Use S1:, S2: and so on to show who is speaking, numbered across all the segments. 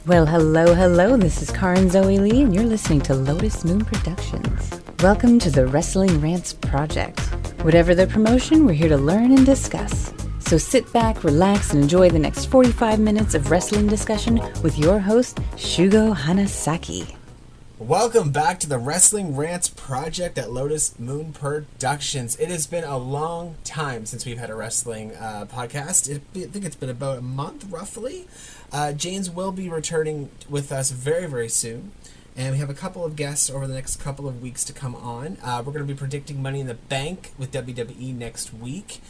S1: Well, hello, this is Karin Zoe Lee, and you're listening to Lotus Moon Productions. Welcome to the Wrastlin Wrantz project. Whatever the promotion, we're here to learn and discuss. So sit back, relax, and enjoy the next 45 minutes of wrestling discussion with your host, Shugo Hanasaki.
S2: Welcome back to the Wrastlin Wrantz project at Lotus Moon Productions. It has been a long time since we've had a wrestling podcast. I think it's been about a month, roughly. James will be returning with us very, very soon. And we have a couple of guests over the next couple of weeks to come on. We're going to be predicting Money in the Bank with WWE next week.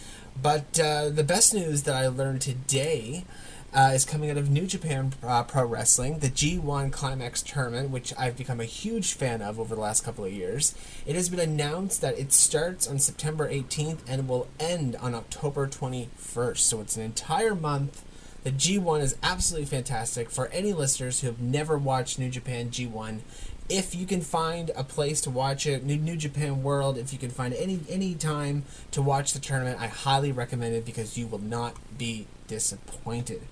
S2: But the best news that I learned today is coming out of New Japan Pro Wrestling, the G1 Climax Tournament, which I've become a huge fan of over the last couple of years. It has been announced that it starts on September 18th and will end on October 21st. So it's an entire month. The G1 is absolutely fantastic. For any listeners who have never watched New Japan G1, if you can find a place to watch it, New Japan World, if you can find any time to watch the tournament, I highly recommend it because you will not be disappointed.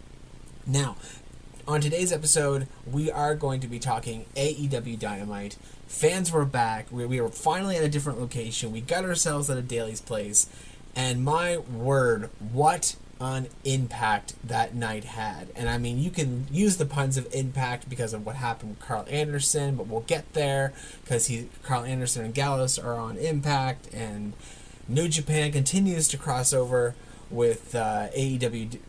S2: Now, on today's episode, we are going to be talking AEW Dynamite. Fans were back. We were finally at a different location. We got ourselves at a Daly's place. And my word, what an impact that night had. And I mean, you can use the puns of impact because of what happened with Carl Anderson, but we'll get there because Carl Anderson and Gallows are on Impact, and New Japan continues to cross over with AEW,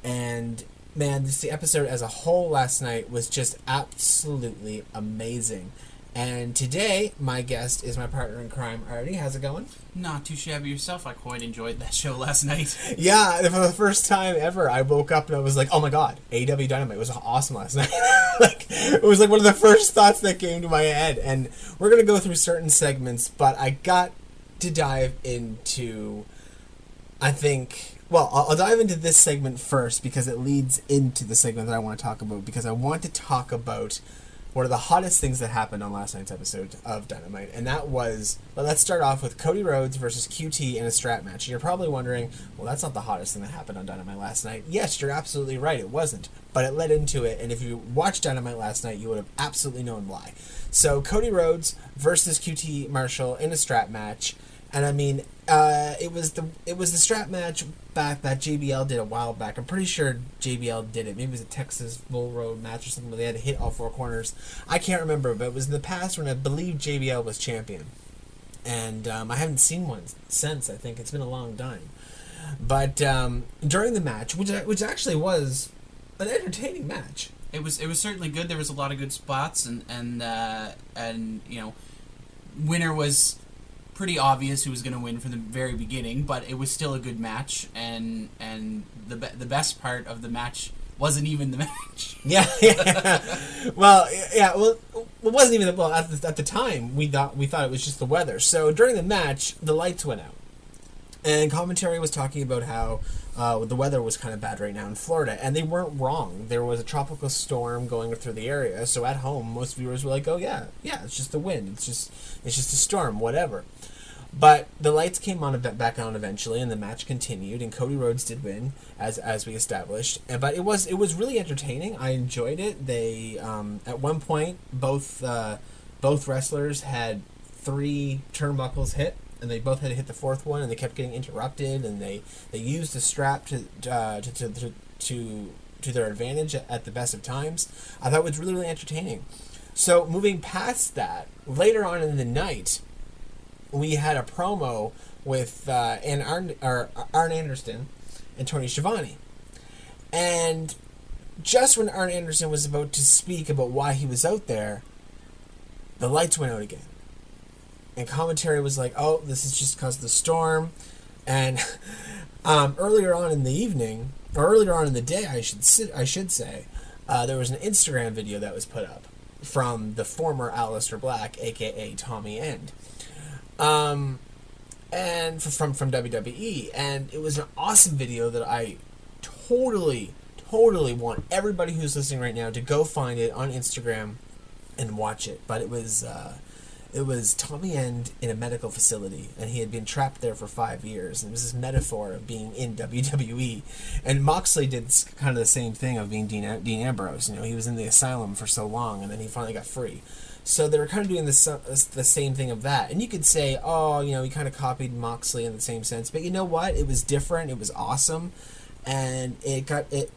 S2: and man, the episode as a whole last night was just absolutely amazing. And today, my guest is my partner in crime, Artie. How's it going?
S3: Not too shabby yourself. I quite enjoyed that show last night.
S2: Yeah, for the first time ever, I woke up and I was like, oh my god, AEW Dynamite was awesome last night. It was like one of the first thoughts that came to my head. And we're going to go through certain segments, but I got to dive into, I think, well, I'll dive into this segment first because it leads into the segment that I want to talk about, because I want to talk about one of the hottest things that happened on last night's episode of Dynamite, and that was, well, let's start off with Cody Rhodes versus QT in a strap match. And you're probably wondering, well, that's not the hottest thing that happened on Dynamite last night. Yes, you're absolutely right, it wasn't, but it led into it, and if you watched Dynamite last night, you would have absolutely known why. So, Cody Rhodes versus QT Marshall in a strap match, and I mean, it was the strap match back that JBL did a while back. I'm pretty sure JBL did it. Maybe it was a Texas Bull Road match or something where they had to hit all four corners. I can't remember, but it was in the past when I believe JBL was champion. And I haven't seen one since. I think it's been a long time. But during the match, which actually was an entertaining match.
S3: It was certainly good. There was a lot of good spots, and you know, winner was pretty obvious who was going to win from the very beginning, but it was still a good match, and the best part of the match wasn't even the match.
S2: Yeah. Well, it wasn't even at the time we thought it was just the weather. So during the match, the lights went out, and commentary was talking about how the weather was kind of bad right now in Florida, and they weren't wrong. There was a tropical storm going through the area, so at home most viewers were like, "Oh yeah, it's just the wind. It's just a storm, whatever." But the lights came back on eventually, and the match continued, and Cody Rhodes did win, as we established. But it was really entertaining. I enjoyed it. They at one point both wrestlers had 3 turnbuckles hit, and they both had to hit the 4th one, and they kept getting interrupted, and they used the strap to their advantage at the best of times. I thought it was really, really entertaining. So moving past that, later on in the night, we had a promo with Arn Anderson and Tony Schiavone. And just when Arn Anderson was about to speak about why he was out there, the lights went out again. And commentary was like, oh, this is just because of the storm. And earlier on in the evening, or earlier on in the day, I should say, there was an Instagram video that was put up from the former Aleister Black, a.k.a. Tommy End. And from WWE, and it was an awesome video that I totally want everybody who's listening right now to go find it on Instagram and watch it. But it was It was Tommy End in a medical facility, and he had been trapped there for 5 years. And it was this metaphor of being in WWE. And Moxley did kind of the same thing of being Dean Ambrose. You know, he was in the asylum for so long, and then he finally got free. So they were kind of doing the same thing of that. And you could say, oh, you know, he kind of copied Moxley in the same sense. But you know what? It was different. It was awesome. And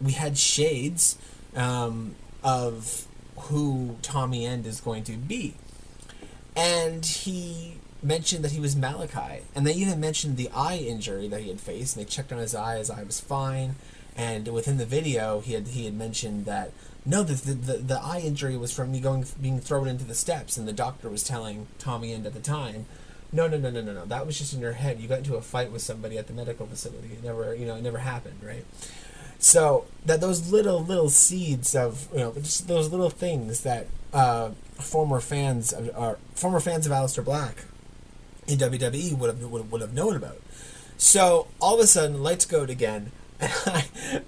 S2: we had shades of who Tommy End is going to be. And he mentioned that he was Malachi. And they even mentioned the eye injury that he had faced. And they checked on his eye. His eye was fine. And within the video, he had mentioned that, no, the eye injury was from me being thrown into the steps. And the doctor was telling Tommy End at the time, no. That was just in your head. You got into a fight with somebody at the medical facility. It never happened, right? So that those little seeds of, you know, just those little things that former fans of Aleister Black in WWE would have known about. So all of a sudden, lights go out again, and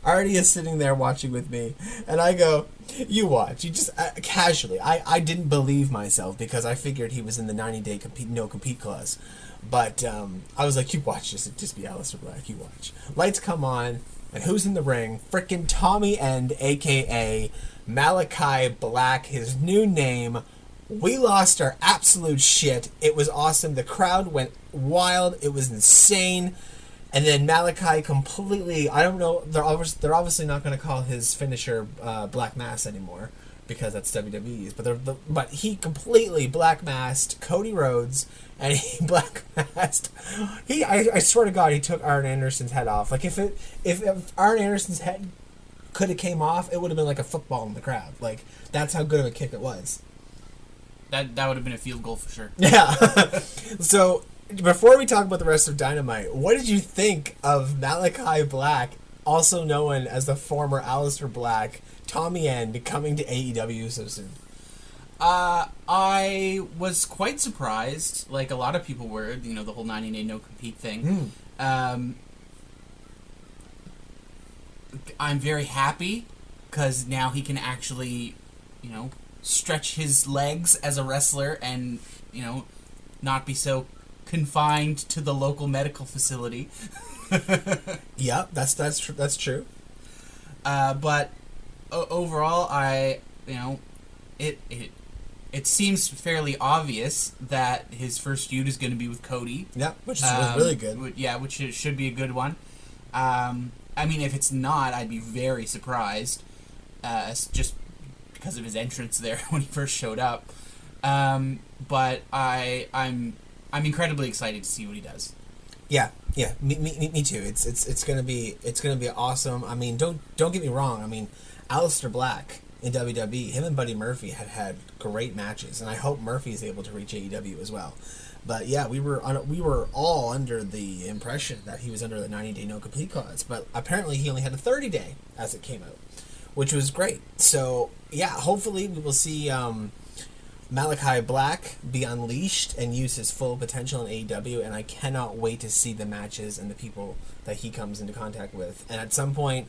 S2: Artie is sitting there watching with me, and I go, "You watch." You just casually. I didn't believe myself because I figured he was in the 90-day no compete clause, but I was like, "You watch, just be Aleister Black. You watch." Lights come on. And who's in the ring? Frickin' Tommy End, a.k.a. Malachi Black, his new name. We lost our absolute shit. It was awesome. The crowd went wild. It was insane. And then Malachi completely, I don't know, they're obviously not going to call his finisher Black Mass anymore because that's WWE's. But he completely Black Masked Cody Rhodes. And he Black Masked. I swear to God, he took Arn Anderson's head off. Like if Arn Anderson's head could have came off, it would have been like a football in the crowd. Like that's how good of a kick it was.
S3: That would have been a field goal for sure.
S2: Yeah. So before we talk about the rest of Dynamite, what did you think of Malachi Black, also known as the former Aleister Black, Tommy End, coming to AEW so soon?
S3: I was quite surprised, like a lot of people were, you know, the whole 90-day no-compete thing. I'm very happy, because now he can actually, you know, stretch his legs as a wrestler and, you know, not be so confined to the local medical facility.
S2: Yeah, that's true.
S3: But overall, it seems fairly obvious that his first feud is going to be with Cody.
S2: Yeah, which is really good.
S3: Which should be a good one. I mean, if it's not, I'd be very surprised, just because of his entrance there when he first showed up. But I'm incredibly excited to see what he does.
S2: Yeah, me too. It's gonna be awesome. I mean, don't get me wrong. I mean, Aleister Black in WWE, him and Buddy Murphy had great matches, and I hope Murphy is able to reach AEW as well. But yeah, we were all under the impression that he was under the 90-day no compete clause, but apparently he only had a 30-day as it came out, which was great. So yeah, hopefully we will see Malachi Black be unleashed and use his full potential in AEW, and I cannot wait to see the matches and the people that he comes into contact with. And at some point,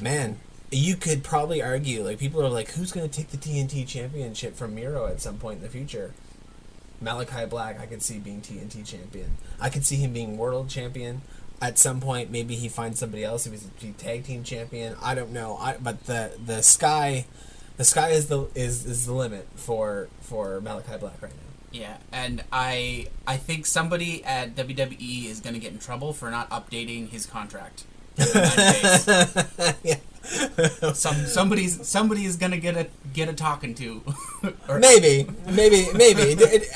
S2: man, you could probably argue, like, people are like, who's going to take the TNT championship from Miro at some point in the future? Malachi Black, I could see being TNT champion. I could see him being world champion. At some point, maybe he finds somebody else who is a tag team champion. I don't know. But the sky is the limit for Malachi Black right now.
S3: Yeah, and I think somebody at WWE is going to get in trouble for not updating his contract. Yeah. Somebody is gonna get a talking to. maybe.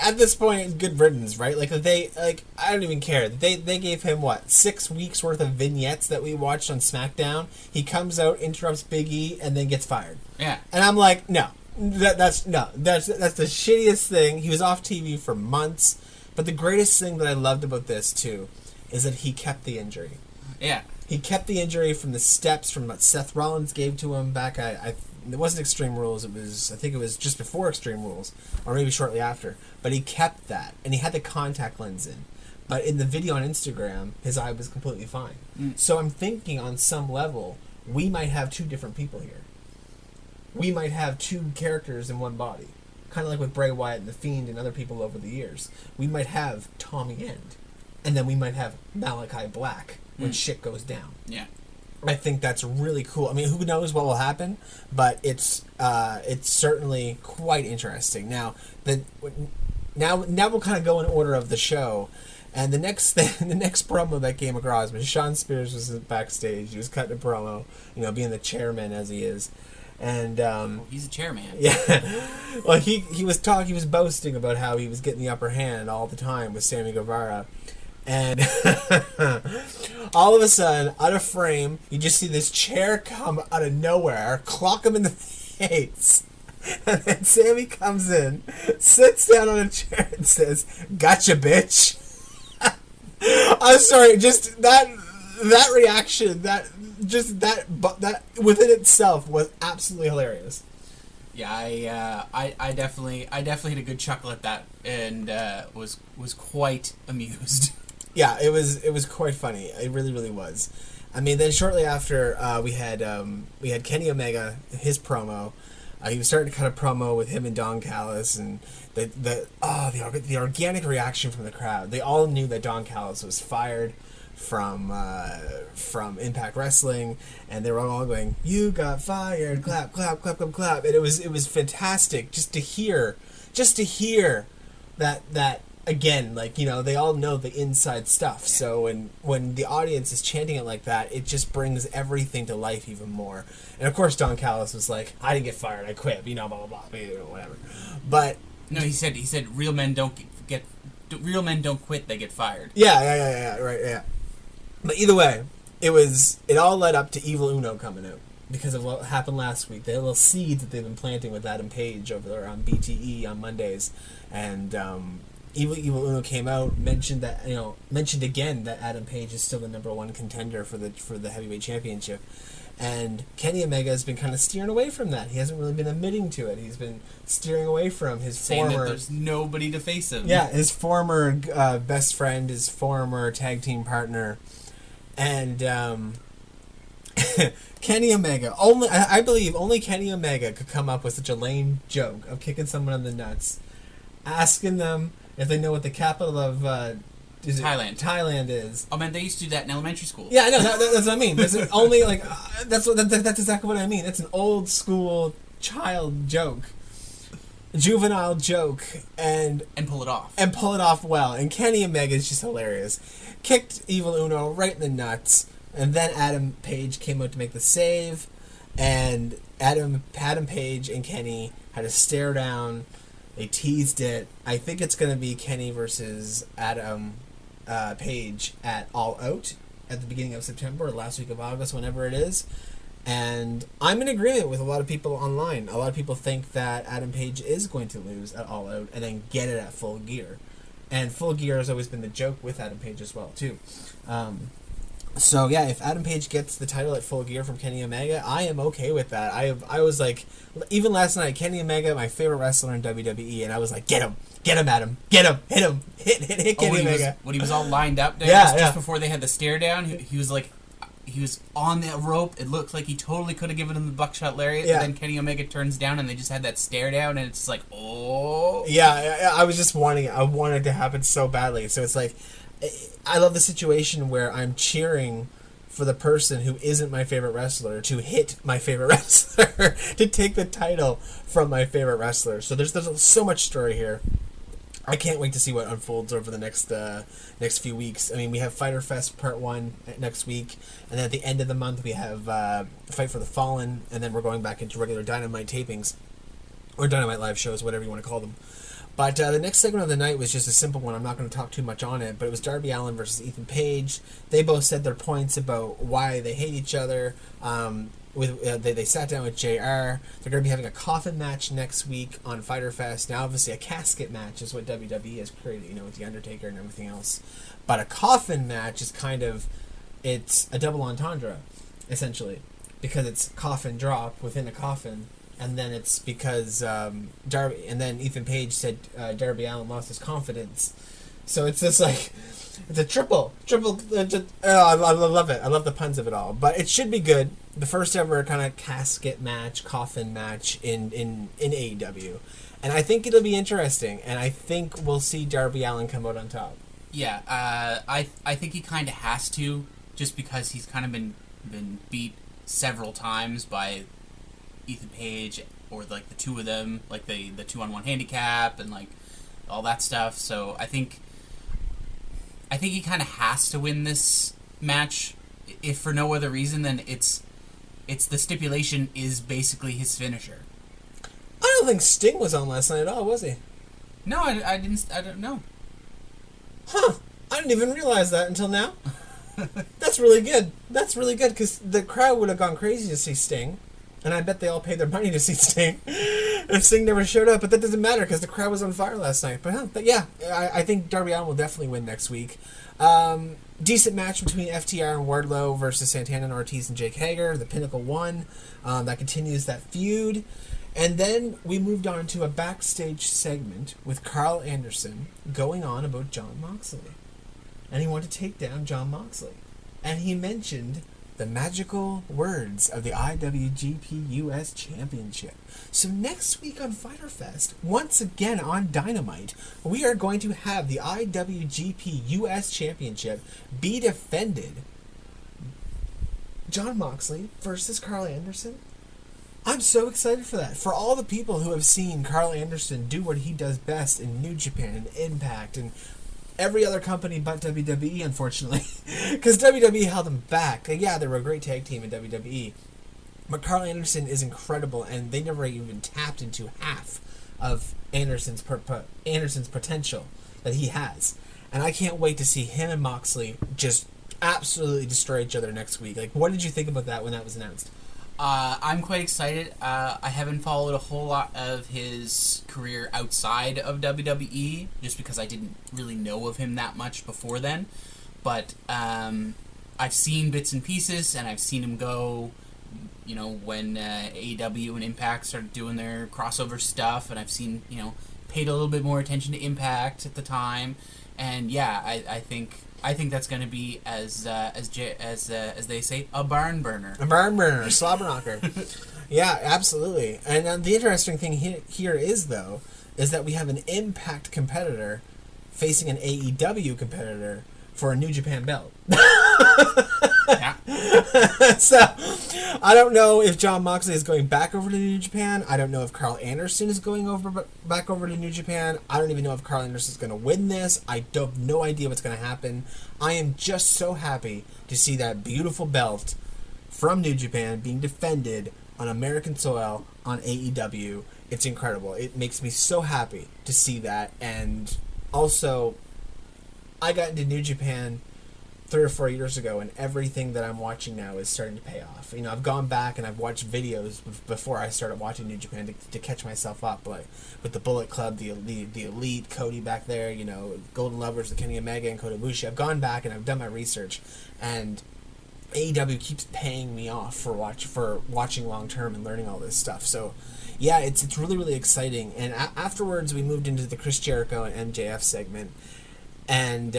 S3: At this point, good riddance, right? I don't even care. They gave him 6 weeks worth of vignettes that we watched on SmackDown. He comes out, interrupts Big E, and then gets fired. Yeah,
S2: and I'm like, no, that's the shittiest thing. He was off TV for months, but the greatest thing that I loved about this too is that he kept the injury.
S3: Yeah.
S2: He kept the injury from the steps from what Seth Rollins gave to him back. It wasn't Extreme Rules. I think it was just before Extreme Rules, or maybe shortly after. But he kept that, and he had the contact lens in. But in the video on Instagram, his eye was completely fine. So I'm thinking, on some level, we might have two different people here. We might have two characters in one body, kind of like with Bray Wyatt and The Fiend and other people over the years. We might have Tommy End, and then we might have Malachi Black when shit goes down.
S3: Yeah.
S2: I think that's really cool. I mean, who knows what will happen, but it's certainly quite interesting. Now we'll kind of go in order of the show, and the next promo that came across was Sean Spears was backstage. He was cutting a promo, being the chairman as he is, and
S3: he's a chairman.
S2: Yeah. Well, he was boasting about how he was getting the upper hand all the time with Sammy Guevara. And all of a sudden, out of frame, you just see this chair come out of nowhere, clock him in the face. And then Sammy comes in, sits down on a chair and says, "Gotcha, bitch." I'm sorry, just that reaction, that within itself was absolutely hilarious.
S3: Yeah, I definitely had a good chuckle at that, and was quite amused.
S2: Yeah, it was quite funny. It really, really was. I mean, then shortly after, we had Kenny Omega, his promo. He was starting to cut a promo with him and Don Callis, and the organic reaction from the crowd. They all knew that Don Callis was fired from Impact Wrestling, and they were all going, "You got fired!" Clap, clap, clap, clap, clap. And it was fantastic just to hear that. Again, they all know the inside stuff. So when the audience is chanting it like that, it just brings everything to life even more. And of course, Don Callis was like, "I didn't get fired. I quit. Blah blah blah, whatever." But
S3: no, he said real men don't quit. They get fired.
S2: Yeah, right, yeah. But either way, it all led up to Evil Uno coming out because of what happened last week. The little seeds that they've been planting with Adam Page over there on BTE on Mondays, and Evil Uno came out, mentioned again that Adam Page is still the #1 contender for the heavyweight championship, and Kenny Omega has been kind of steering away from that. He hasn't really been admitting to it. He's been steering away from his
S3: saying
S2: former.
S3: That there's nobody to face him.
S2: Yeah, his former best friend, his former tag team partner, and Kenny Omega. I believe only Kenny Omega could come up with such a lame joke of kicking someone in the nuts, asking them if they know what the capital of Thailand is.
S3: Oh man, they used to do that in elementary school.
S2: Yeah, I know. That's what I mean. That's only that's exactly what I mean. It's an old school child joke, juvenile joke, and
S3: pull it off.
S2: And pull it off well. And Kenny Omega is just hilarious. Kicked Evil Uno right in the nuts, and then Adam Page came out to make the save, and Adam Page and Kenny had a stare down. They teased it. I think it's going to be Kenny versus Adam Page at All Out at the beginning of September or last week of August, whenever it is. And I'm in agreement with a lot of people online. A lot of people think that Adam Page is going to lose at All Out and then get it at Full Gear. And Full Gear has always been the joke with Adam Page as well, too. So yeah, if Adam Page gets the title at Full Gear from Kenny Omega, I am okay with that. I was like, even last night, Kenny Omega, my favorite wrestler in WWE, and I was like, get him, Adam, get him, hit Kenny Omega.
S3: When he was all lined up there, just before they had the stare down, he was like, he was on that rope. It looked like he totally could have given him the buckshot lariat. Yeah. And then Kenny Omega turns down, and they just had that stare down, and it's just like, oh.
S2: Yeah, I was just wanting it. I wanted it to happen so badly. So it's like, I love the situation where I'm cheering for the person who isn't my favorite wrestler to hit my favorite wrestler, to take the title from my favorite wrestler. So there's so much story here. I can't wait to see what unfolds over the next few weeks. I mean, we have Fyter Fest Part 1 next week, and then at the end of the month we have Fight for the Fallen, and then we're going back into regular Dynamite tapings, or Dynamite live shows, whatever you want to call them. But the next segment of the night was just a simple one. I'm not going to talk too much on it, but it was Darby Allin versus Ethan Page. They both said their points about why they hate each other. They sat down with JR. They're going to be having a coffin match next week on Fyter Fest. Now, obviously, a casket match is what WWE has created, with The Undertaker and everything else. But a coffin match is it's a double entendre, essentially, because it's coffin drop within a coffin. And then it's because Darby, and then Ethan Page said Darby Allin lost his confidence. So it's just like, it's a triple. I love it. I love the puns of it all. But it should be good. The first ever kind of casket match, coffin match in AEW. And I think it'll be interesting, and I think we'll see Darby Allin come out on top.
S3: Yeah, I think he kind of has to, just because he's kind of been beat several times by Ethan Page, or like the two of them, like the 2-on-1 handicap and like all that stuff. So I think he kind of has to win this match, if for no other reason than it's the stipulation is basically his finisher.
S2: I don't think Sting was on last night at all, was he?
S3: No, I don't know.
S2: Huh. I didn't even realize that until now. That's really good. That's really good, because the crowd would have gone crazy to see Sting. And I bet they all paid their money to see Sting if Sting never showed up. But that doesn't matter, because the crowd was on fire last night. But yeah, I think Darby Allin will definitely win next week. Decent match between FTR and Wardlow versus Santana and Ortiz and Jake Hager. The Pinnacle won. That continues that feud. And then we moved on to a backstage segment with Carl Anderson going on about Jon Moxley. And he wanted to take down Jon Moxley. And he mentioned the magical words of the IWGP US Championship. So next week on Fyter Fest, once again on Dynamite, we are going to have the IWGP US Championship be defended. Jon Moxley versus Carl Anderson. I'm so excited for that. For all the people who have seen Carl Anderson do what he does best in New Japan and Impact and every other company but WWE, unfortunately. Because WWE held him back. Yeah, they were a great tag team in WWE. But Carl Anderson is incredible, and they never even tapped into half of Anderson's potential that he has. And I can't wait to see him and Moxley just absolutely destroy each other next week. Like, what did you think about that when that was announced?
S3: I'm quite excited. I haven't followed a whole lot of his career outside of WWE, just because I didn't really know of him that much before then. But I've seen bits and pieces, and I've seen him go, when AEW and Impact started doing their crossover stuff, and I've seen, paid a little bit more attention to Impact at the time. And yeah, I think that's going to be as they say, a barn burner.
S2: A barn burner, a slobber knocker. Yeah, absolutely. And the interesting thing here is that we have an Impact competitor facing an AEW competitor for a New Japan belt.
S3: Yeah.
S2: So, I don't know if Jon Moxley is going back over to New Japan. I don't know if Carl Anderson is going back over to New Japan. I don't even know if Carl Anderson is going to win this. I have no idea what's going to happen. I am just so happy to see that beautiful belt from New Japan being defended on American soil on AEW. It's incredible. It makes me so happy to see that. And also, I got into New Japan 3 or 4 years ago, and everything that I'm watching now is starting to pay off. I've gone back and I've watched videos before I started watching New Japan to catch myself up, like with the Bullet Club, the Elite, Cody back there, Golden Lovers, the Kenny Omega and Kota Ibushi. I've gone back and I've done my research, and AEW keeps paying me off for watching long term and learning all this stuff. So yeah, it's really, really exciting. And afterwards we moved into the Chris Jericho and MJF segment, and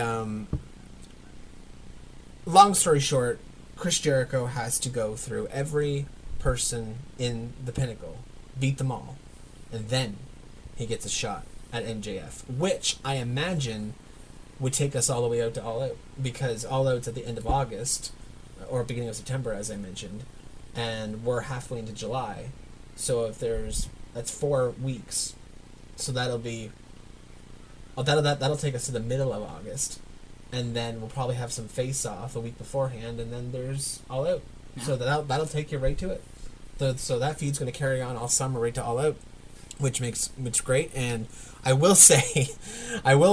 S2: long story short, Chris Jericho has to go through every person in the Pinnacle, beat them all, and then he gets a shot at MJF, which I imagine would take us all the way out to All Out, because All Out's at the end of August, or beginning of September, as I mentioned, and we're halfway into July, so that's 4 weeks, so that'll take us to the middle of August. And then we'll probably have some face-off a week beforehand, and then there's All Out. Yeah. So that'll take you right to it. So that feud's going to carry on all summer right to All Out, which great. And I will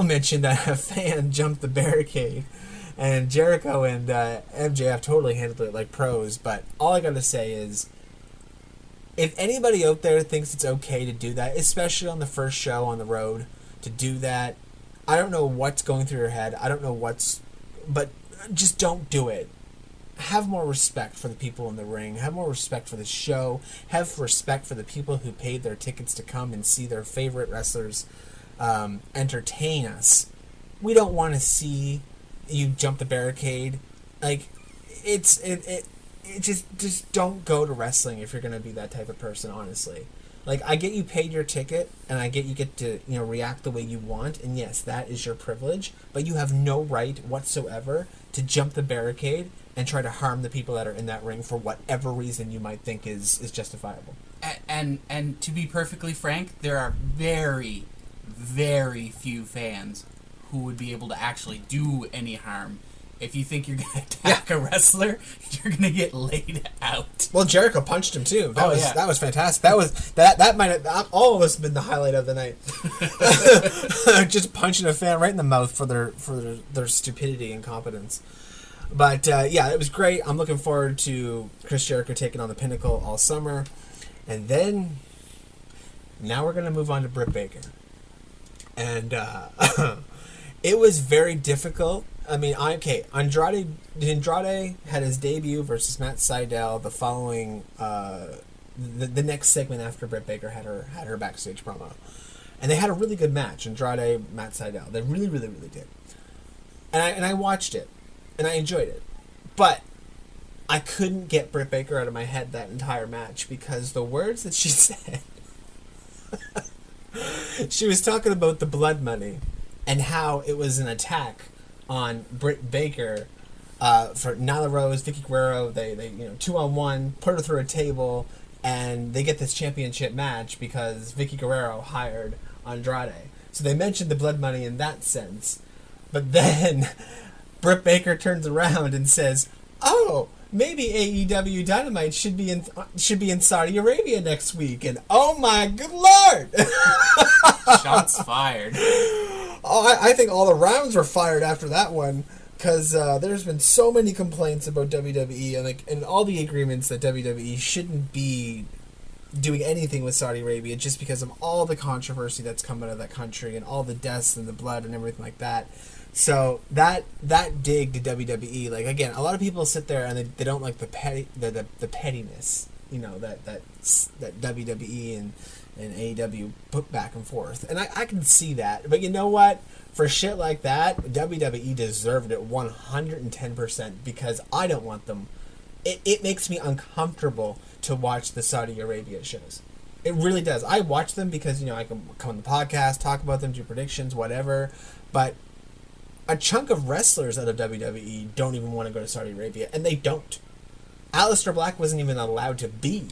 S2: mention that a fan jumped the barricade, and Jericho and MJF totally handled it like pros. But all I got to say is, if anybody out there thinks it's okay to do that, especially on the first show on the road, to do that, I don't know what's going through your head. I don't know but just don't do it. Have more respect for the people in the ring. Have more respect for the show. Have respect for the people who paid their tickets to come and see their favorite wrestlers entertain us. We don't want to see you jump the barricade. Like, just don't go to wrestling if you're going to be that type of person, honestly. Like, I get you paid your ticket, and I get you get to, react the way you want, and yes, that is your privilege, but you have no right whatsoever to jump the barricade and try to harm the people that are in that ring for whatever reason you might think is justifiable.
S3: And to be perfectly frank, there are very, very few fans who would be able to actually do any harm. If you think you're going to attack a wrestler, you're going to get laid out.
S2: Well, Jericho punched him too. That was fantastic. That might have all of us been the highlight of the night. Just punching a fan right in the mouth for their stupidity and incompetence. But it was great. I'm looking forward to Chris Jericho taking on the Pinnacle all summer, and then now we're going to move on to Britt Baker, and it was very difficult. I mean, Andrade had his debut versus Matt Sydal the following, the next segment after Britt Baker had her backstage promo. And they had a really good match, Andrade, Matt Sydal. They really, really, really did. And I watched it, and I enjoyed it. But I couldn't get Britt Baker out of my head that entire match because the words that she said... She was talking about the blood money and how it was an attack on Britt Baker for Nyla Rose, Vicky Guerrero. They 2-on-1, put her through a table, and they get this championship match because Vicky Guerrero hired Andrade. So they mentioned the blood money in that sense. But then Britt Baker turns around and says, "Oh, maybe AEW Dynamite should be in Saudi Arabia next week." And oh my good lord!
S3: Shots fired.
S2: Oh, I think all the rounds were fired after that one because there's been so many complaints about WWE and all the agreements that WWE shouldn't be doing anything with Saudi Arabia just because of all the controversy that's come out of that country and all the deaths and the blood and everything like that. So that dig to WWE, like, again, a lot of people sit there and they don't like the pettiness, that WWE and AEW put back and forth. And I can see that. But you know what? For shit like that, WWE deserved it 110% because I don't want them. It makes me uncomfortable to watch the Saudi Arabia shows. It really does. I watch them because, I can come on the podcast, talk about them, do predictions, whatever. But a chunk of wrestlers out of WWE don't even want to go to Saudi Arabia, and they don't. Aleister Black wasn't even allowed to be,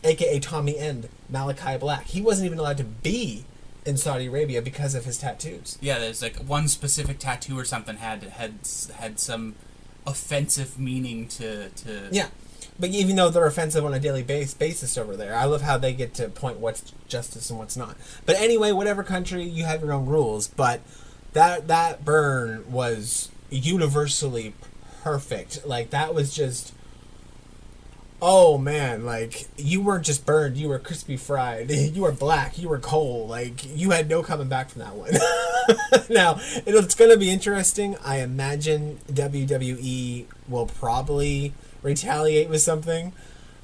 S2: a.k.a. Tommy End, Malachi Black. He wasn't even allowed to be in Saudi Arabia because of his tattoos.
S3: Yeah, there's like one specific tattoo or something had some offensive meaning to...
S2: Yeah, but even though they're offensive on a daily basis over there, I love how they get to point what's justice and what's not. But anyway, whatever country, you have your own rules, but that burn was universally perfect. Like, that was just... Oh man, like, you weren't just burned, you were crispy fried, you were black, you were coal, like, you had no coming back from that one. Now, it's going to be interesting. I imagine WWE will probably retaliate with something.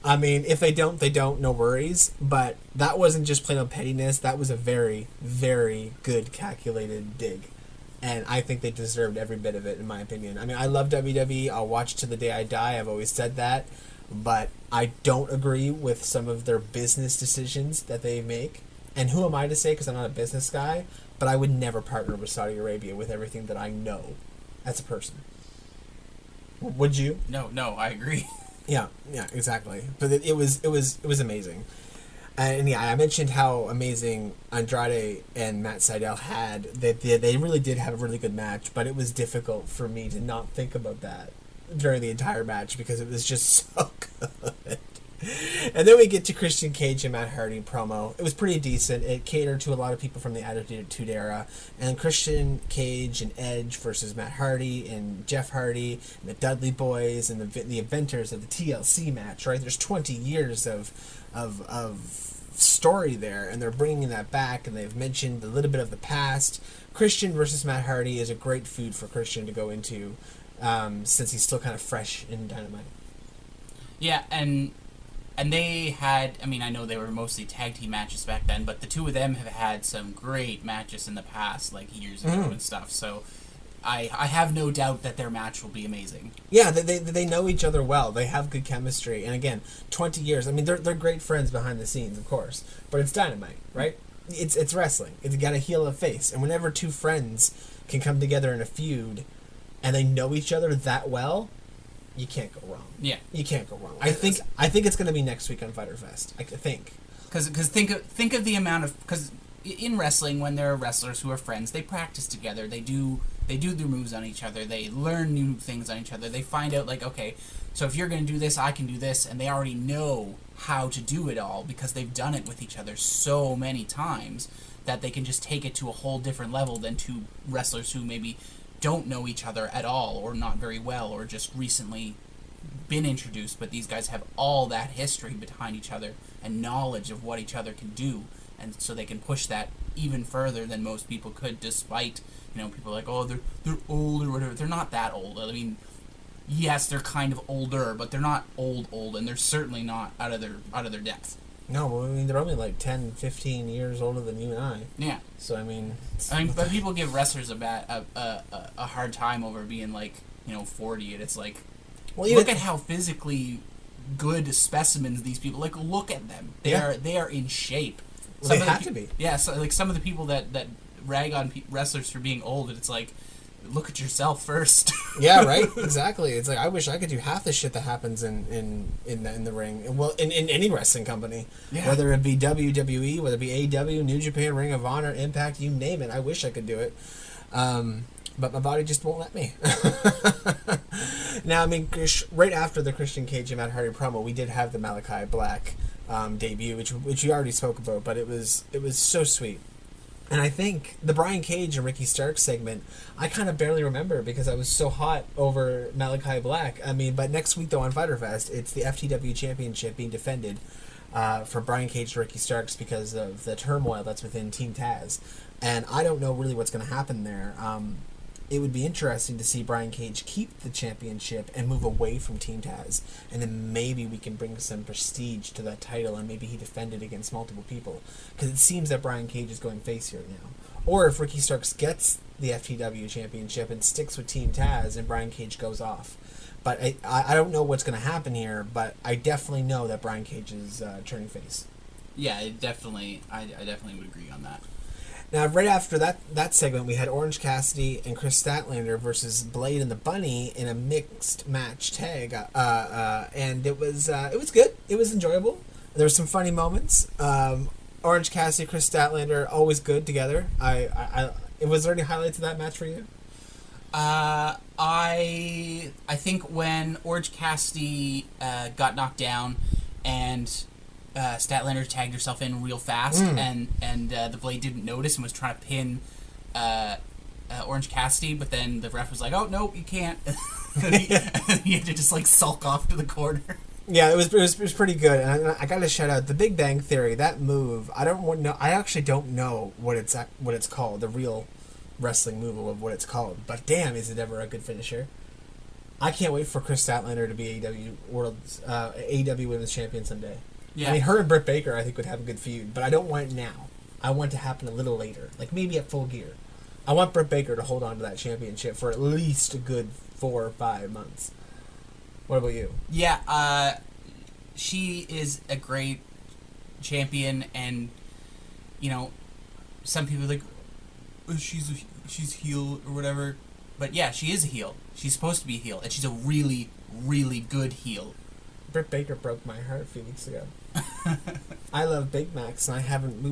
S2: I mean, if they don't, no worries, but that wasn't just plain old pettiness, that was a very, very good calculated dig. And I think they deserved every bit of it, in my opinion. I mean, I love WWE, I'll watch to the day I die, I've always said that. But I don't agree with some of their business decisions that they make. And who am I to say, because I'm not a business guy, but I would never partner with Saudi Arabia with everything that I know as a person. Would you?
S3: No, I agree.
S2: Yeah, exactly. But it was amazing. And yeah, I mentioned how amazing Andrade and Matt Sydal had. They really did have a really good match, but it was difficult for me to not think about that during the entire match because it was just so good. And then we get to Christian Cage and Matt Hardy promo. It was pretty decent. It catered to a lot of people from the Attitude Era. And Christian Cage and Edge versus Matt Hardy and Jeff Hardy and the Dudley Boys and the inventors of the TLC match, right? There's 20 years of story there, and they're bringing that back, and they've mentioned a little bit of the past. Christian versus Matt Hardy is a great food for Christian to go into, since he's still kind of fresh in Dynamite.
S3: Yeah, and they had, I mean, I know they were mostly tag team matches back then, but the two of them have had some great matches in the past, like years ago and stuff. So I have no doubt that their match will be amazing.
S2: Yeah, they know each other well. They have good chemistry. And again, 20 years. I mean, they're great friends behind the scenes, of course. But it's Dynamite, right? It's wrestling. It's got a heel and a face. And whenever two friends can come together in a feud and they know each other that well, you can't go wrong.
S3: Yeah.
S2: You can't go wrong. I think it's going to be next week on Fyter Fest. I think.
S3: Because think of the amount of... Because in wrestling, when there are wrestlers who are friends, they practice together. They do their moves on each other. They learn new things on each other. They find out, like, okay, so if you're going to do this, I can do this. And they already know how to do it all because they've done it with each other so many times that they can just take it to a whole different level than two wrestlers who maybe don't know each other at all or not very well or just recently been introduced. But these guys have all that history behind each other and knowledge of what each other can do. And so they can push that even further than most people could, despite, people are like, oh, they're old or whatever. They're not that old. I mean, yes, they're kind of older, but they're not old, and they're certainly not out of their depth.
S2: No, I mean, they're only like 10, 15 years older than you and I.
S3: Yeah.
S2: So, I mean...
S3: but people give wrestlers a hard time over being, like, 40, and it's like, look at how physically good specimens these people... Like, look at them. They are in shape.
S2: Well, they have to be.
S3: Yeah, so, like, some of the people that rag on wrestlers for being old, and it's like, look at yourself first.
S2: Yeah, right? Exactly. It's like, I wish I could do half the shit that happens in the ring. Well, in any wrestling company. Yeah. Whether it be WWE, whether it be AEW, New Japan, Ring of Honor, Impact, you name it. I wish I could do it. But my body just won't let me. Now, I mean, right after the Christian Cage and Matt Hardy promo, we did have the Malachi Black debut, which we already spoke about, but it was so sweet. And I think the Brian Cage and Ricky Starks segment, I kind of barely remember because I was so hot over Malachi Black. I mean, but next week, though, on Fyter Fest, it's the FTW Championship being defended for Brian Cage and Ricky Starks because of the turmoil that's within Team Taz. And I don't know really what's going to happen there. It would be interesting to see Brian Cage keep the championship and move away from Team Taz. And then maybe we can bring some prestige to that title and maybe he defend it against multiple people. Because it seems that Brian Cage is going face here now. Or if Ricky Starks gets the FTW championship and sticks with Team Taz and Brian Cage goes off. But I don't know what's going to happen here, but I definitely know that Brian Cage is turning face.
S3: Yeah, I definitely would agree on that.
S2: Now, right after that segment, we had Orange Cassidy and Chris Statlander versus Blade and the Bunny in a mixed match tag, and it was good. It was enjoyable. There were some funny moments. Orange Cassidy, Chris Statlander, always good together. Was there any highlights of that match for you?
S3: I think when Orange Cassidy got knocked down and Statlander tagged herself in real fast, and the Blade didn't notice and was trying to pin Orange Cassidy, but then the ref was like, "Oh no, you can't." And he had to just like sulk off to the corner.
S2: Yeah, it was pretty good, and I got to shout out the Big Bang Theory. That move, I actually don't know what it's called, the real wrestling move of what it's called. But damn, is it ever a good finisher? I can't wait for Chris Statlander to be AEW Women's Champion someday. Yeah. I mean, her and Britt Baker, I think, would have a good feud, but I don't want it now. I want it to happen a little later, like maybe at Full Gear. I want Britt Baker to hold on to that championship for at least a good 4 or 5 months. What about you?
S3: Yeah, she is a great champion, and some people are like, oh, she's heel or whatever, but yeah, she is a heel. She's supposed to be a heel, and she's a really, really good heel.
S2: Britt Baker broke my heart a few weeks ago. I love Big Macs, and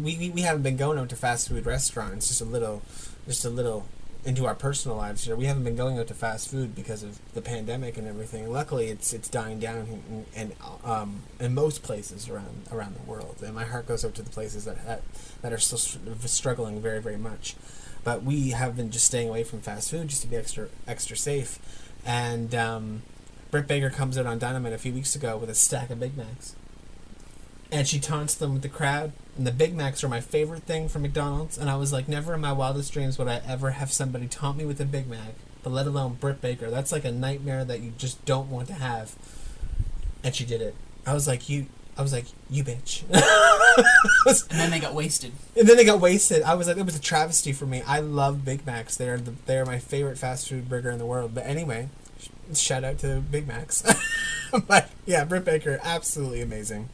S2: we haven't been going out to fast food restaurants. Just a little into our personal lives here. We haven't been going out to fast food because of the pandemic and everything. Luckily, it's dying down in most places around the world. And my heart goes out to the places that are still struggling very, very much. But we have been just staying away from fast food just to be extra safe. And Britt Baker comes out on Dynamite a few weeks ago with a stack of Big Macs. And she taunts them with the crowd. And the Big Macs are my favorite thing from McDonald's. And I was like, never in my wildest dreams would I ever have somebody taunt me with a Big Mac. But let alone Britt Baker. That's like a nightmare that you just don't want to have. And she did it. I was like, I was like, you bitch.
S3: And then they got wasted.
S2: I was like, it was a travesty for me. I love Big Macs. They're my favorite fast food burger in the world. But anyway, shout out to Big Macs. But yeah, Britt Baker, absolutely amazing.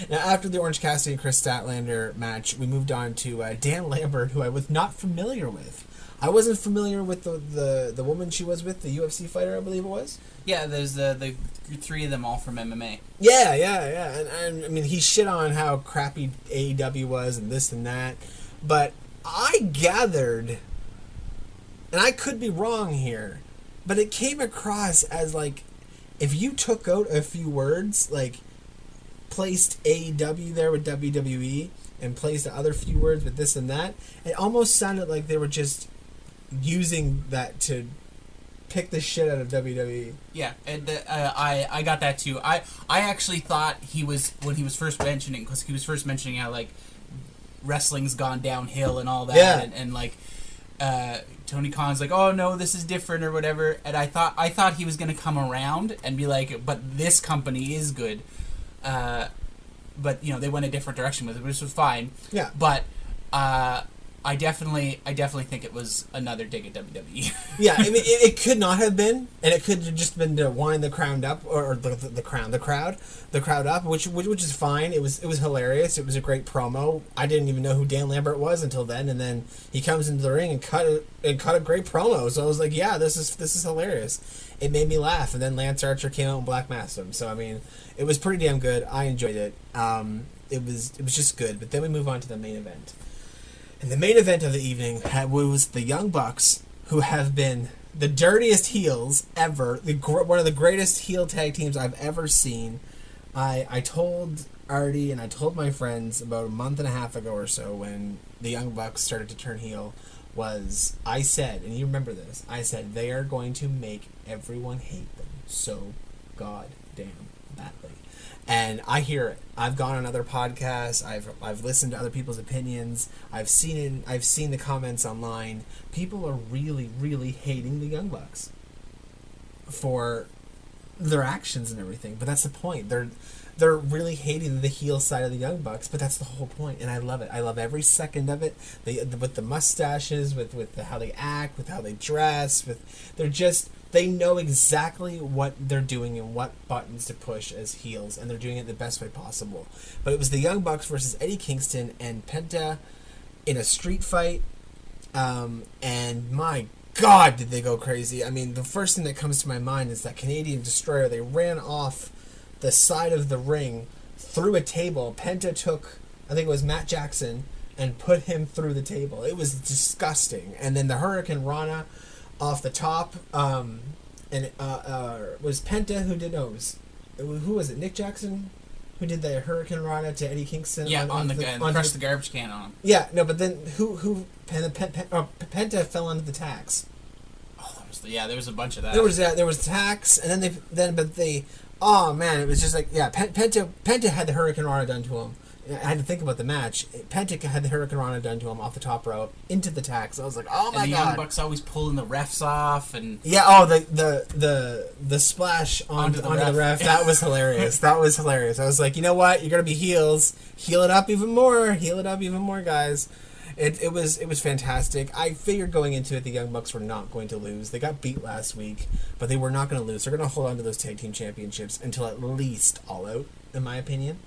S2: Now, after the Orange Cassidy and Chris Statlander match, we moved on to Dan Lambert, who I was not familiar with. I wasn't familiar with the woman she was with, the UFC fighter, I believe it was.
S3: Yeah, there's the three of them all from MMA.
S2: Yeah. And I mean, he shit on how crappy AEW was and this and that. But I gathered, and I could be wrong here, but it came across as like, if you took out a few words, like placed AEW there with WWE and placed the other few words with this and that, it almost sounded like they were just using that to pick the shit out of WWE.
S3: Yeah, and I got that too. I actually thought he was, when he was first mentioning, because he was first mentioning how like wrestling's gone downhill and all that,
S2: yeah.
S3: and like Tony Khan's like, oh no, this is different or whatever, and I thought he was gonna come around and be like, but this company is good, but you know they went a different direction with it, which was fine.
S2: Yeah,
S3: but I definitely think it was another dig at WWE.
S2: Yeah, I mean, it could not have been, and it could have just been to wind the crowd up, or the crowd up, which is fine. It was hilarious. It was a great promo. I didn't even know who Dan Lambert was until then, and then he comes into the ring and cut a great promo. So I was like, yeah, this is hilarious. It made me laugh, and then Lance Archer came out and black masked him. So I mean, it was pretty damn good. I enjoyed it. It was just good. But then we move on to the main event. And the main event of the evening was the Young Bucks, who have been the dirtiest heels ever, one of the greatest heel tag teams I've ever seen. I told Artie and I told my friends about a month and a half ago or so when the Young Bucks started to turn heel, I said, and you remember this, I said they are going to make everyone hate them so goddamn badly. And I hear it. I've gone on other podcasts. I've listened to other people's opinions. I've seen the comments online. People are really, really hating the Young Bucks for their actions and everything. But that's the point. They're really hating the heel side of the Young Bucks. But that's the whole point, and I love it. I love every second of it. With the mustaches, with how they act, with how they dress, they know exactly what they're doing and what buttons to push as heels, and they're doing it the best way possible. But it was the Young Bucks versus Eddie Kingston and Penta in a street fight, and my God, did they go crazy. I mean, the first thing that comes to my mind is that Canadian Destroyer. They ran off the side of the ring through a table. Penta took, I think it was Matt Jackson, and put him through the table. It was disgusting. And then the Hurricane Rana off the top, and was Penta who did those? Who was it? Nick Jackson, who did the Hurricane Rana to Eddie Kingston?
S3: Yeah, crushed the garbage can on him.
S2: Yeah, no, but then Penta fell onto the tacks.
S3: Oh, there was a bunch of that.
S2: There was tacks, and then oh man, it was just like, yeah, Penta had the Hurricane Rana done to him. I had to think about the match. Penta had the Hurricane Rana done to him off the top rope into the tacks. I was like, oh my God.
S3: And the Young Bucks always pulling the refs off, and
S2: the splash onto the ref. That was hilarious. I was like, you know what? You're gonna be heels. Heal it up even more, guys. It was fantastic. I figured going into it, the Young Bucks were not going to lose. They got beat last week, but they were not going to lose. They're going to hold on to those tag team championships until at least All Out, in my opinion.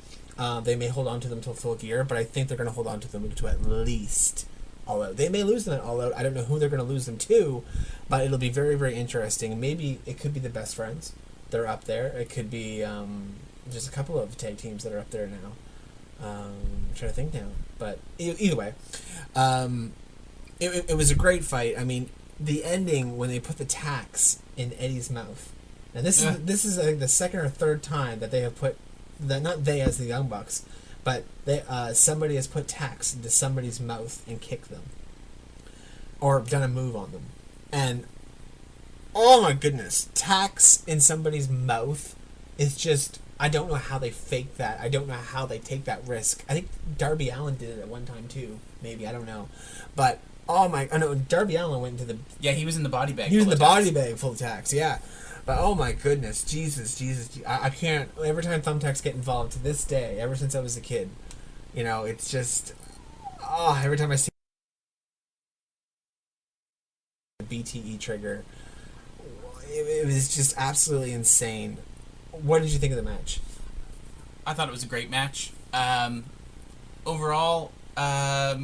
S2: They may hold on to them until Full Gear, but I think they're going to hold on to them to at least All Out. They may lose them at All Out. I don't know who they're going to lose them to, but it'll be very, very interesting. Maybe it could be the Best Friends. They're up there. It could be just a couple of tag teams that are up there now. I'm trying to think now. But either way, it was a great fight. I mean, the ending when they put the tacks in Eddie's mouth. And this is I think the second or third time that they have put that, not they as the Young Bucks, but somebody has put tacks into somebody's mouth and kicked them, or done a move on them. And oh my goodness, tacks in somebody's mouth is just, I don't know how they fake that. I don't know how they take that risk. I think Darby Allin did it at one time too. Maybe, I don't know. But I know Darby Allin went into the...
S3: Yeah, he was in the body bag.
S2: He was in the body bag full of tacks, yeah. But oh my goodness, Jesus, I can't. Every time thumbtacks get involved to this day, ever since I was a kid, it's just every time I see the BTE trigger, it was just absolutely insane. What did you think of the match?
S3: I thought it was a great match. Overall, I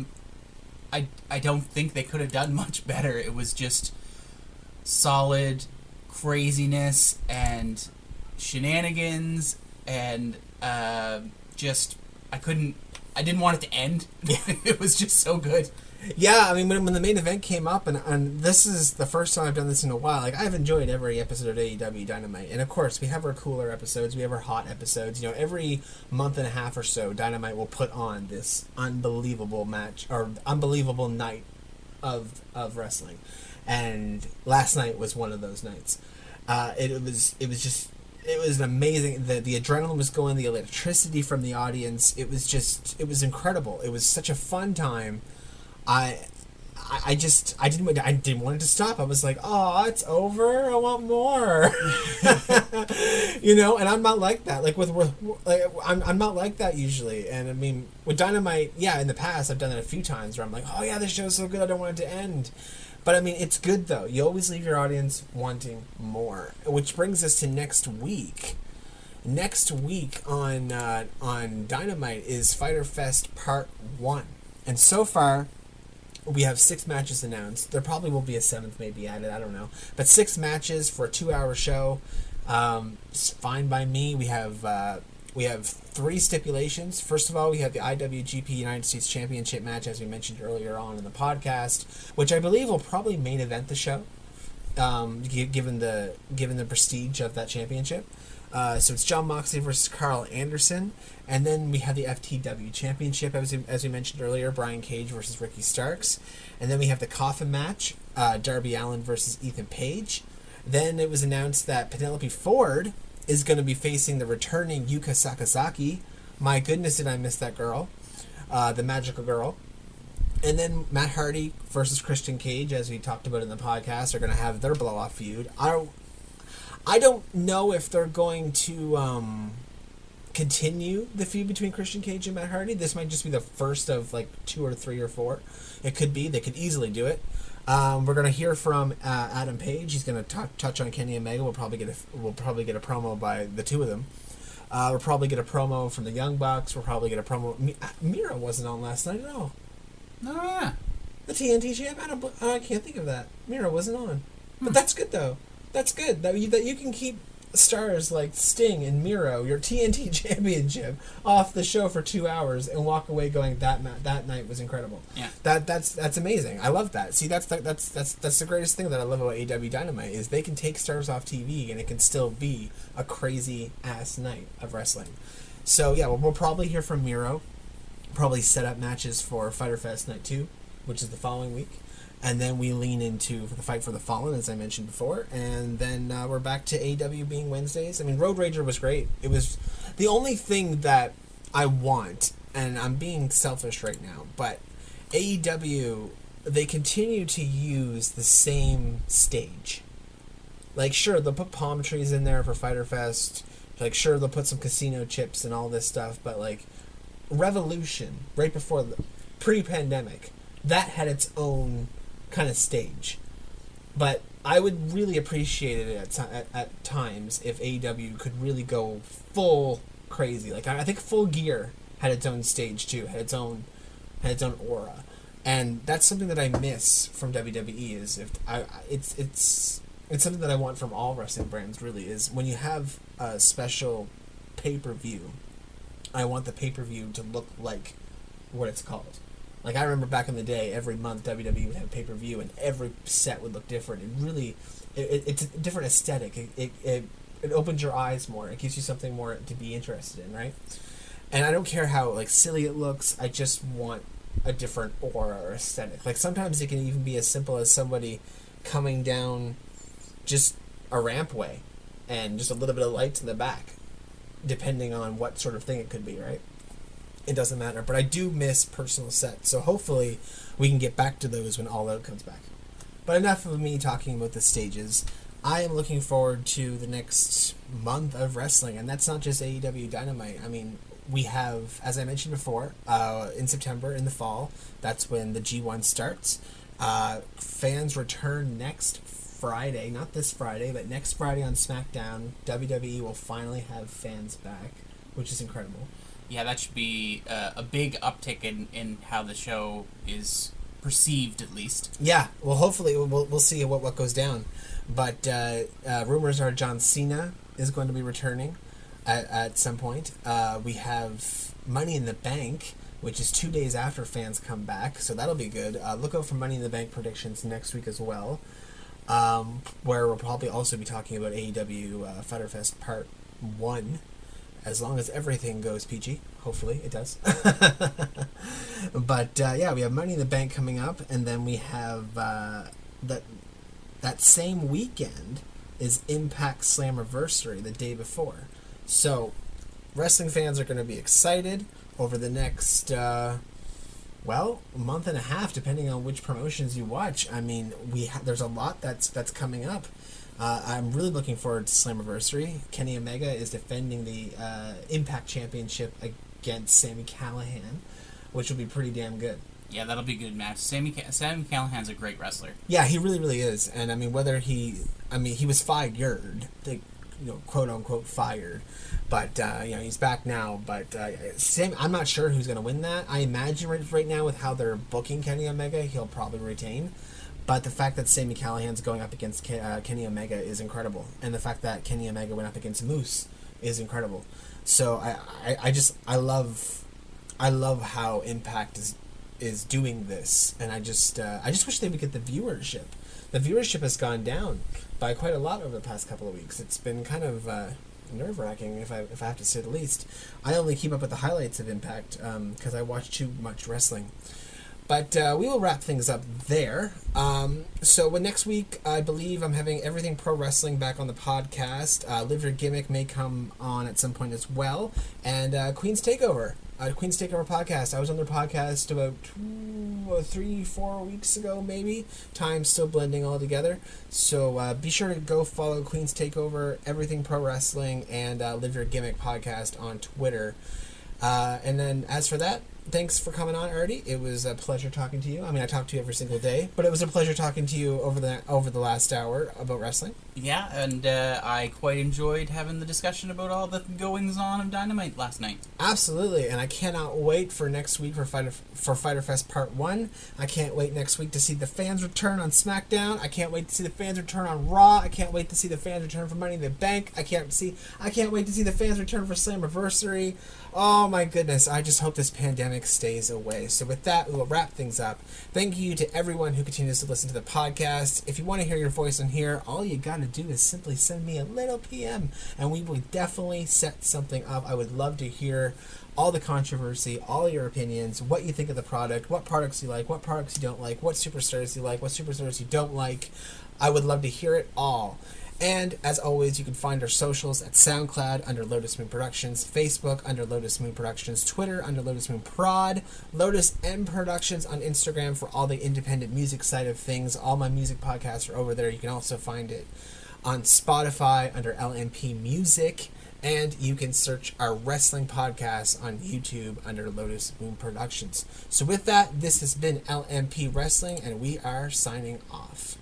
S3: don't think they could have done much better. It was just solid craziness and shenanigans, and I didn't want it to end. It was just so good.
S2: Yeah, I mean, when the main event came up, and this is the first time I've done this in a while, like, I've enjoyed every episode of AEW Dynamite. And, of course, we have our cooler episodes, we have our hot episodes. Every month and a half or so, Dynamite will put on this unbelievable match, or unbelievable night of wrestling. And last night was one of those nights. It was amazing. The adrenaline was going, the electricity from the audience. It was incredible. It was such a fun time. I didn't want it to stop. I was like, oh, it's over. I want more. And I'm not like that. I'm not like that usually. And I mean, with Dynamite, yeah, in the past I've done it a few times where I'm like, oh yeah, this show's so good, I don't want it to end. But I mean, it's good though. You always leave your audience wanting more. Which brings us to next week. Next week on Dynamite is Fyter Fest Part 1. And so far, we have 6 matches announced. There probably will be a 7th maybe added, I don't know. But 6 matches for a 2-hour show. It's fine by me. We have 3 stipulations. First of all, we have the IWGP United States Championship match, as we mentioned earlier on in the podcast, which I believe will probably main event the show, given the prestige of that championship. So it's Jon Moxley versus Carl Anderson. And then we have the FTW Championship, as we mentioned earlier, Brian Cage versus Ricky Starks. And then we have the Coffin match, Darby Allin versus Ethan Page. Then it was announced that Penelope Ford is going to be facing the returning Yuka Sakazaki. My goodness, did I miss that girl. The magical girl. And then Matt Hardy versus Christian Cage, as we talked about in the podcast, are going to have their blow-off feud. I don't know if they're going to continue the feud between Christian Cage and Matt Hardy. This might just be the first of 2 or 3 or 4. It could be. They could easily do it. We're going to hear from Adam Page. He's going to touch on Kenny Omega. We'll probably get a promo by the two of them. We'll probably get a promo from the Young Bucks. We'll probably get a promo. Mira wasn't on last night at all.
S3: Oh, yeah.
S2: The TNT champ? I can't think of that. Mira wasn't on. But that's good, though. That's good. That you can keep stars like Sting and Miro, your TNT championship, off the show for 2 hours and walk away going, that night was incredible.
S3: Yeah.
S2: That's amazing. I love that. See, that's the greatest thing that I love about AEW Dynamite is they can take stars off TV and it can still be a crazy ass night of wrestling. So yeah, we'll probably hear from Miro. Probably set up matches for Fyter Fest Night 2, which is the following week. And then we lean into the Fight for the Fallen, as I mentioned before. And then we're back to AEW being Wednesdays. I mean, Road Rager was great. It was the only thing that I want, and I'm being selfish right now, but AEW, they continue to use the same stage. Sure, they'll put palm trees in there for Fyter Fest. Sure, they'll put some casino chips and all this stuff. But, Revolution, right before the pre-pandemic, that had its own kind of stage. But I would really appreciate it at times if AEW could really go full crazy. I think Full Gear had its own stage too, had its own aura, and that's something that I miss from WWE. Is it's something that I want from all wrestling brands. Really, is when you have a special pay-per-view, I want the pay-per-view to look like what it's called. I remember back in the day, every month WWE would have pay-per-view, and every set would look different. It's a different aesthetic. It opens your eyes more. It gives you something more to be interested in, right? And I don't care how silly it looks. I just want a different aura or aesthetic. Sometimes it can even be as simple as somebody coming down just a rampway and just a little bit of lights in the back, depending on what sort of thing it could be, right? It doesn't matter, but I do miss personal sets, so hopefully we can get back to those when All Out comes back. But enough of me talking about the stages. I am looking forward to the next month of wrestling, and that's not just AEW Dynamite. I mean, we have, as I mentioned before, in September, in the fall, that's when the G1 starts. Fans return next Friday, not this Friday, but next Friday on SmackDown. WWE will finally have fans back, which is incredible.
S3: Yeah, that should be a big uptick in how the show is perceived, at least.
S2: Yeah, well, hopefully we'll see what goes down. But rumors are John Cena is going to be returning at some point. We have Money in the Bank, which is 2 days after fans come back, so that'll be good. Look out for Money in the Bank predictions next week as well, where we'll probably also be talking about AEW Fyter Fest Part 1, as long as everything goes PG. Hopefully it does. But yeah, we have Money in the Bank coming up, and then we have that same weekend is Impact Slammiversary, the day before. So wrestling fans are going to be excited over the next month and a half, depending on which promotions you watch. I mean, there's a lot that's coming up. I'm really looking forward to Slammiversary. Kenny Omega is defending the Impact Championship against Sami Callihan, which will be pretty damn good.
S3: Yeah, that'll be a good match. Sami Callihan's a great wrestler.
S2: Yeah, he really, really is. And I mean, he was fired, quote unquote fired, but he's back now. But I'm not sure who's going to win that. I imagine right now with how they're booking Kenny Omega, he'll probably retain. But the fact that Sami Callihan's going up against Kenny Omega is incredible, and the fact that Kenny Omega went up against Moose is incredible. So I love how Impact is doing this, and I just wish they would get the viewership. The viewership has gone down by quite a lot over the past couple of weeks. It's been kind of nerve-wracking, if I have to say the least. I only keep up with the highlights of Impact because I watch too much wrestling. But we will wrap things up there. So next week, I believe I'm having Everything Pro Wrestling back on the podcast. Live Your Gimmick may come on at some point as well. And Queen's Takeover. Queen's Takeover podcast. I was on their podcast about 3-4 weeks ago, maybe. Time's still blending all together. So be sure to go follow Queen's Takeover, Everything Pro Wrestling, and Live Your Gimmick podcast on Twitter. And then as for that, thanks for coming on, Artie. It was a pleasure talking to you. I mean, I talk to you every single day, but it was a pleasure talking to you over the last hour about wrestling.
S3: Yeah, and I quite enjoyed having the discussion about all the goings-on of Dynamite last night.
S2: Absolutely, and I cannot wait for next week for Fyter Fest Part 1. I can't wait next week to see the fans return on SmackDown. I can't wait to see the fans return on Raw. I can't wait to see the fans return for Money in the Bank. I can't wait to see the fans return for Slammiversary. Oh my goodness, I just hope this pandemic stays away. So with that, we will wrap things up. Thank you to everyone who continues to listen to the podcast. If you want to hear your voice on here, all you got to do is simply send me a little PM, and we will definitely set something up. I would love to hear all the controversy, all your opinions, what you think of the product, what products you like, what products you don't like, what superstars you like, what superstars you don't like. I would love to hear it all. And, as always, you can find our socials at SoundCloud under Lotus Moon Productions, Facebook under Lotus Moon Productions, Twitter under Lotus Moon Prod, Lotus M Productions on Instagram for all the independent music side of things. All my music podcasts are over there. You can also find it on Spotify under LMP Music, and you can search our wrestling podcasts on YouTube under Lotus Moon Productions. So with that, this has been LMP Wrestling, and we are signing off.